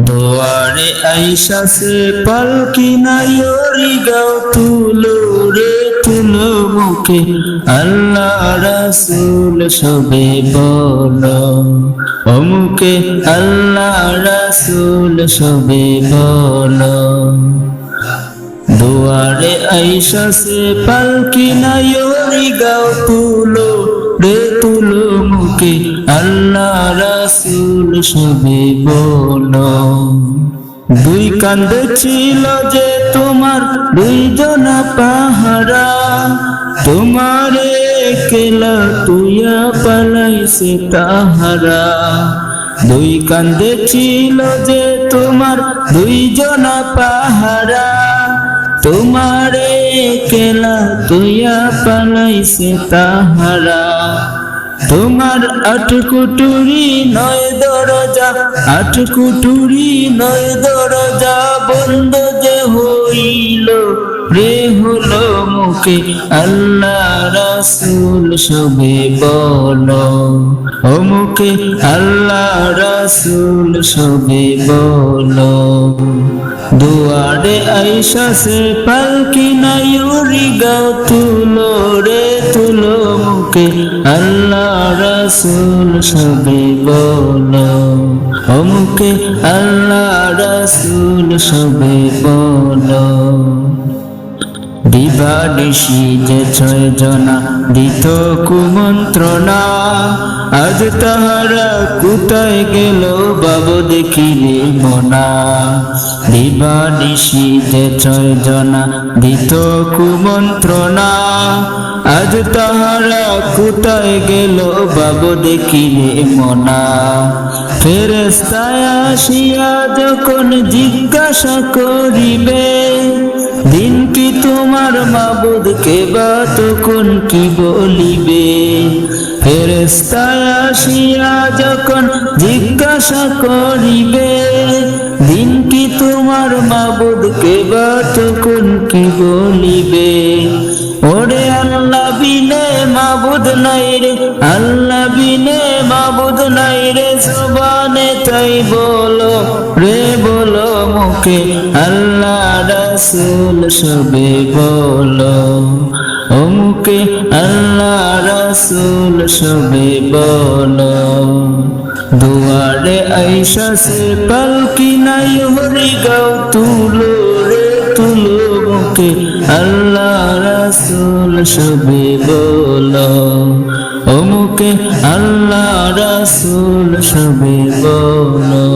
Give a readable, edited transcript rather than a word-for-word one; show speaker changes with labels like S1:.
S1: দুয়ারে আইসা সে পালকি নাইরি গাও তুলো রে তুলো মুখে আল্লাহ রাসূল সবে বলো মুখে আল্লাহ রাসূল সবে বলো দুয়ারে আইসা সে পালকি নাইরি গাও তুলো রে তুলো মুখে আল্লাহ রাসূল সবে বলো দুই কান্দে ছিল যে তোমার দুইজনা পাহারা তোমারে একলা তুইয়া পালাইছে তাহারা দুই কান্দে ছিল যে তোমার দুইজনা পাহারা তোমারে একলা তুইয়া পালাইছে তাহারা তোমার আটকুটুরি নয় দরজা আটকুটুরি নয় দরজা বন্ধ যে হইল রে হলো মুখে আল্লাহ রাসূল সবে বলো মুখে আল্লাহ রাসূল সবে বলো দুয়ারে আইসা সে পালকি নাইরি গাও তুলো রে তুলো মুখে আল্লাহ রাসূল সবে বলো মুখে আল্লাহ রাসূল সবে বলো দিবানিশি যে ছয় জনা দিত কুমন্ত্রণা আজ তাহারা কোথায় গেল বাবু দেখিলে মনা দিবানিশি যে ছয় জনা দিত কুমন্ত্রণা আজ তাহারা কোথায় গেল বাবু দেখিলে মনা ফেরেশতায় আসিয়া যখন জিজ্ঞাসা করিবে দিন কি তোমার মাবুদ কে বা তখন কি বলিবে ফেরেশতায় আসিয়া যখন জিজ্ঞাসা করিবে দিন কি তোমার মাবুদ কে বা তখন কি বলিবে ওরে আল্লাহ বিনে মাবুদ নাই রে আল্লাহ বিনে মাবুদ নাই রে জবানে তাই বলো রে বলো মুখে আল্লাহ রাসূল সবে বলো মুখে আল্লাহ রাসূল সবে বলো দুয়ারে আইসা সে পালকি নাইরি গাও তুলো রে তুলো মুখে আল্লাহ রাসূল সবে বলো মুখে আল্লাহ রাসূল সবে বলো।